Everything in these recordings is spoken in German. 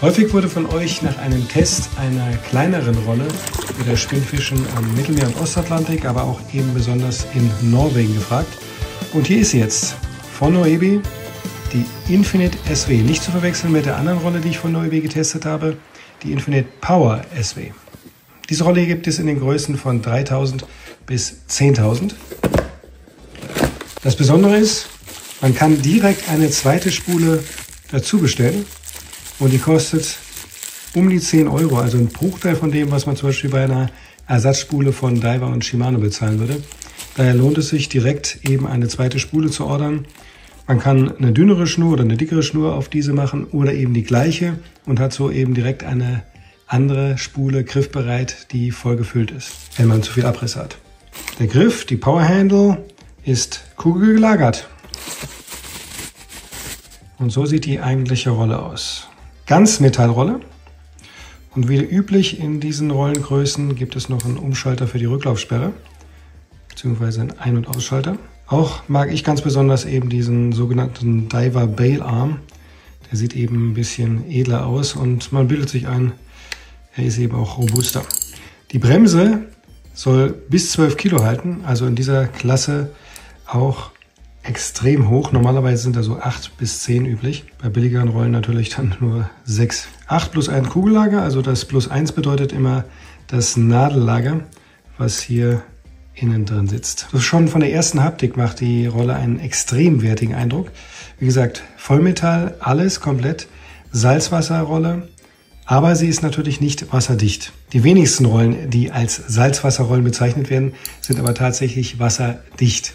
Häufig wurde von euch nach einem Test einer kleineren Rolle für das Spinnfischen am Mittelmeer und Ostatlantik, aber auch eben besonders in Norwegen gefragt. Und hier ist sie jetzt von Noebi, die Infinite SW. Nicht zu verwechseln mit der anderen Rolle, die ich von Noebi getestet habe, die Infinite Power SW. Diese Rolle gibt es in den Größen von 3000 bis 10.000. Das Besondere ist, man kann direkt eine zweite Spule dazu bestellen. Und die kostet um die 10 Euro, also ein Bruchteil von dem, was man zum Beispiel bei einer Ersatzspule von Daiwa und Shimano bezahlen würde. Daher lohnt es sich direkt eben eine zweite Spule zu ordern. Man kann eine dünnere Schnur oder eine dickere Schnur auf diese machen oder eben die gleiche und hat so eben direkt eine andere Spule griffbereit, die voll gefüllt ist, wenn man zu viel Abriss hat. Der Griff, die Power Handle, ist kugelgelagert. Und so sieht die eigentliche Rolle aus. Ganzmetallrolle, und wie üblich in diesen Rollengrößen gibt es noch einen Umschalter für die Rücklaufsperre beziehungsweise einen Ein- und Ausschalter. Auch mag ich ganz besonders eben diesen sogenannten Daiwa Bail Arm. Der sieht eben ein bisschen edler aus und man bildet sich ein, er ist eben auch robuster. Die Bremse soll bis 12 Kilo halten, also in dieser Klasse auch extrem hoch. Normalerweise sind da so 8 bis 10 üblich. Bei billigeren Rollen natürlich dann nur 6. 8 plus 1 Kugellager, also das plus 1 bedeutet immer das Nadellager, was hier innen drin sitzt. So schon von der ersten Haptik macht die Rolle einen extrem wertigen Eindruck. Wie gesagt, Vollmetall, alles komplett, Salzwasserrolle, aber sie ist natürlich nicht wasserdicht. Die wenigsten Rollen, die als Salzwasserrollen bezeichnet werden, sind aber tatsächlich wasserdicht.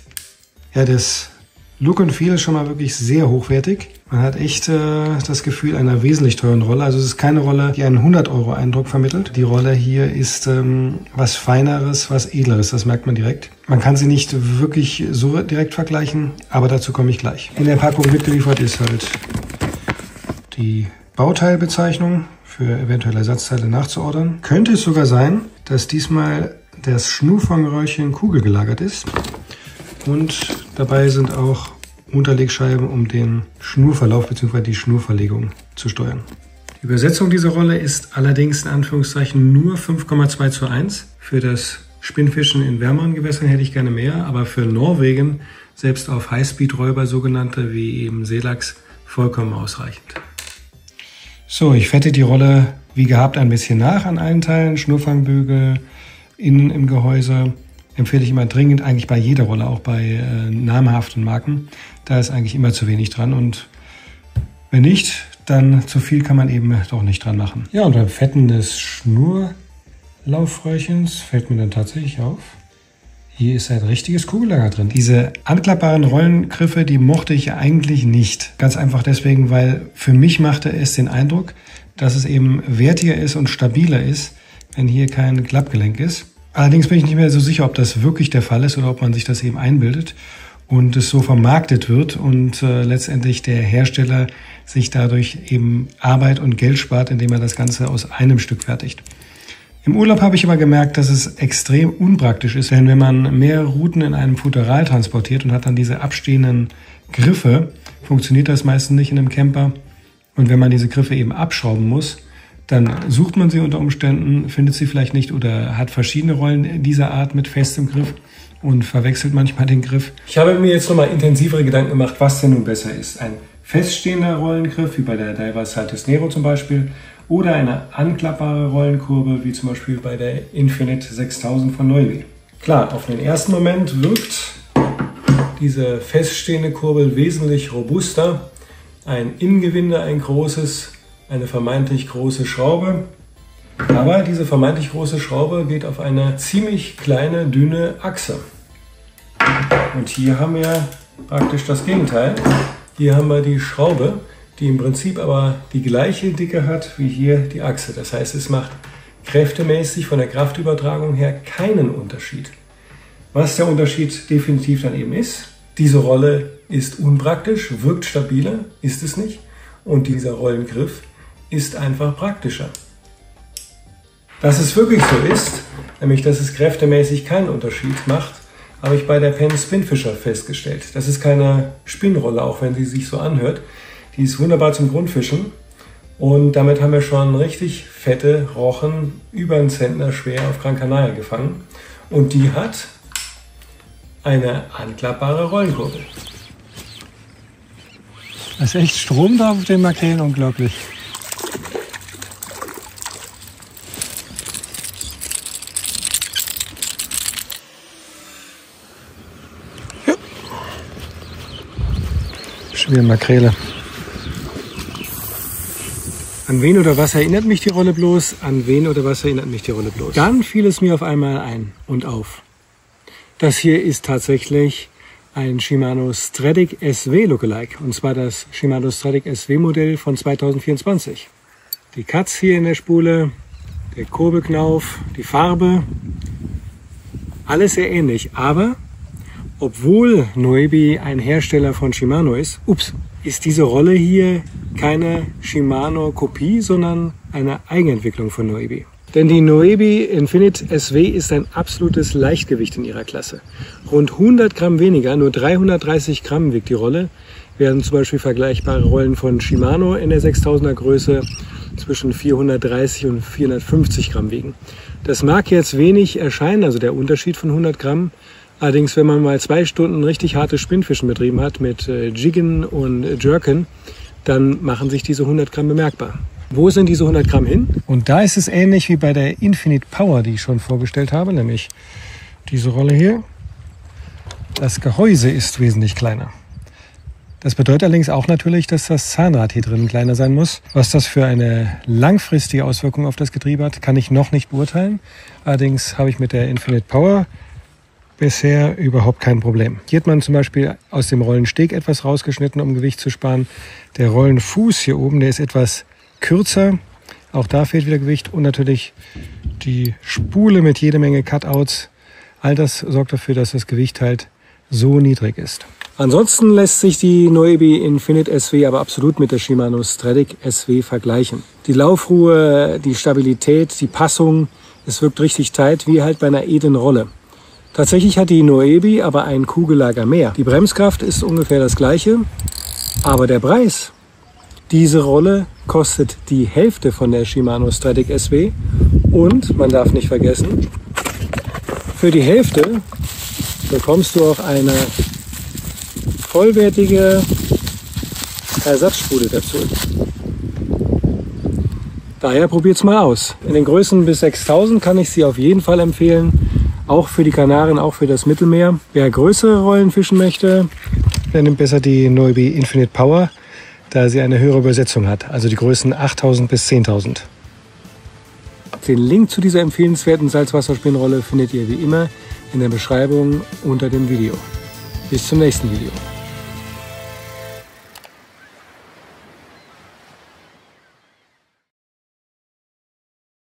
Ja, das Look and Feel ist schon mal wirklich sehr hochwertig. Man hat echt das Gefühl einer wesentlich teuren Rolle. Also es ist keine Rolle, die einen 100-Euro-Eindruck vermittelt. Die Rolle hier ist was Feineres, was Edleres. Das merkt man direkt. Man kann sie nicht wirklich so direkt vergleichen, aber dazu komme ich gleich. In der Packung mitgeliefert ist halt die Bauteilbezeichnung für eventuelle Ersatzteile nachzuordern. Könnte es sogar sein, dass diesmal das Schnurfangröhrchen kugelgelagert ist. Und dabei sind auch Unterlegscheiben, um den Schnurverlauf bzw. die Schnurverlegung zu steuern. Die Übersetzung dieser Rolle ist allerdings in Anführungszeichen nur 5,2:1. Für das Spinnfischen in wärmeren Gewässern hätte ich gerne mehr, aber für Norwegen, selbst auf Highspeed-Räuber sogenannte wie eben Seelachs, vollkommen ausreichend. So, ich fette die Rolle wie gehabt ein bisschen nach an allen Teilen. Schnurfangbügel, innen im Gehäuse. Empfehle ich immer dringend, eigentlich bei jeder Rolle, auch bei namhaften Marken. Da ist eigentlich immer zu wenig dran und wenn nicht, dann zu viel kann man eben doch nicht dran machen. Ja, und beim Fetten des Schnurlaufröhrchens fällt mir dann tatsächlich auf, hier ist ein richtiges Kugellager drin. Diese anklappbaren Rollengriffe, die mochte ich eigentlich nicht. Ganz einfach deswegen, weil für mich machte es den Eindruck, dass es eben wertiger ist und stabiler ist, wenn hier kein Klappgelenk ist. Allerdings bin ich nicht mehr so sicher, ob das wirklich der Fall ist oder ob man sich das eben einbildet und es so vermarktet wird und letztendlich der Hersteller sich dadurch eben Arbeit und Geld spart, indem er das Ganze aus einem Stück fertigt. Im Urlaub habe ich aber gemerkt, dass es extrem unpraktisch ist, denn wenn man mehrere Routen in einem Futteral transportiert und hat dann diese abstehenden Griffe, funktioniert das meistens nicht in einem Camper. Und wenn man diese Griffe eben abschrauben muss, dann sucht man sie unter Umständen, findet sie vielleicht nicht oder hat verschiedene Rollen dieser Art mit festem Griff und verwechselt manchmal den Griff. Ich habe mir jetzt nochmal intensivere Gedanken gemacht, was denn nun besser ist. Ein feststehender Rollengriff, wie bei der Daiwa Saltis Nero zum Beispiel, oder eine anklappbare Rollenkurve, wie zum Beispiel bei der Infinite 6000 von Noebi. Klar, auf den ersten Moment wirkt diese feststehende Kurbel wesentlich robuster. Ein Innengewinde, ein großes, eine vermeintlich große Schraube. Aber diese vermeintlich große Schraube geht auf eine ziemlich kleine, dünne Achse. Und hier haben wir praktisch das Gegenteil. Hier haben wir die Schraube, die im Prinzip aber die gleiche Dicke hat wie hier die Achse. Das heißt, es macht kräftemäßig von der Kraftübertragung her keinen Unterschied. Was der Unterschied definitiv dann eben ist, diese Rolle ist unpraktisch, wirkt stabiler, ist es nicht. Und dieser Rollengriff ist einfach praktischer. Dass es wirklich so ist, nämlich dass es kräftemäßig keinen Unterschied macht, habe ich bei der Penn Spinfisher festgestellt. Das ist keine Spinnrolle, auch wenn sie sich so anhört. Die ist wunderbar zum Grundfischen Und damit haben wir schon richtig fette Rochen über einen Zentner schwer auf Gran Canaria gefangen. Und die hat eine anklappbare Rollenkurbel. Das ist echt Strom da auf den Makrelen, unglaublich. Ja. Schon wieder Makrele. An wen oder was erinnert mich die Rolle bloß? An wen oder was erinnert mich die Rolle bloß? Dann fiel es mir auf einmal ein und auf. Das hier ist tatsächlich ein Shimano Stradic SW Lookalike. Und zwar das Shimano Stradic SW Modell von 2024. Die Cuts hier in der Spule, der Kurbelknauf, die Farbe, alles sehr ähnlich. Aber obwohl Noebi ein Hersteller von Shimano ist, ist diese Rolle hier keine Shimano-Kopie, sondern eine Eigenentwicklung von Noebi. Denn die Noebi Infinite SW ist ein absolutes Leichtgewicht in ihrer Klasse. Rund 100 Gramm weniger, nur 330 Gramm wiegt die Rolle, während zum Beispiel vergleichbare Rollen von Shimano in der 6000er Größe zwischen 430 und 450 Gramm wiegen. Das mag jetzt wenig erscheinen, also der Unterschied von 100 Gramm. Allerdings, wenn man mal 2 Stunden richtig hartes Spinnfischen betrieben hat mit Jiggen und Jerken, dann machen sich diese 100 Gramm bemerkbar. Wo sind diese 100 Gramm hin? Und da ist es ähnlich wie bei der Infinite Power, die ich schon vorgestellt habe, nämlich diese Rolle hier. Das Gehäuse ist wesentlich kleiner. Das bedeutet allerdings auch natürlich, dass das Zahnrad hier drin kleiner sein muss. Was das für eine langfristige Auswirkung auf das Getriebe hat, kann ich noch nicht beurteilen. Allerdings habe ich mit der Infinite Power bisher überhaupt kein Problem. Hier hat man zum Beispiel aus dem Rollensteg etwas rausgeschnitten, um Gewicht zu sparen. Der Rollenfuß hier oben, der ist etwas kürzer. Auch da fehlt wieder Gewicht. Und natürlich die Spule mit jede Menge Cutouts. All das sorgt dafür, dass das Gewicht halt so niedrig ist. Ansonsten lässt sich die Noebi Infinite SW aber absolut mit der Shimano Stradic SW vergleichen. Die Laufruhe, die Stabilität, die Passung, es wirkt richtig tight, wie halt bei einer edlen Rolle. Tatsächlich hat die Noebi aber ein Kugellager mehr. Die Bremskraft ist ungefähr das gleiche, aber der Preis. Diese Rolle kostet die Hälfte von der Shimano Stradic SW und, man darf nicht vergessen, für die Hälfte bekommst du auch eine vollwertige Ersatzspule dazu. Daher probiert's mal aus. In den Größen bis 6000 kann ich sie auf jeden Fall empfehlen. Auch für die Kanaren, auch für das Mittelmeer. Wer größere Rollen fischen möchte, der nimmt besser die Noebi Infinite Power, da sie eine höhere Übersetzung hat, also die Größen 8000 bis 10.000. Den Link zu dieser empfehlenswerten Salzwasserspinnrolle findet ihr wie immer in der Beschreibung unter dem Video. Bis zum nächsten Video.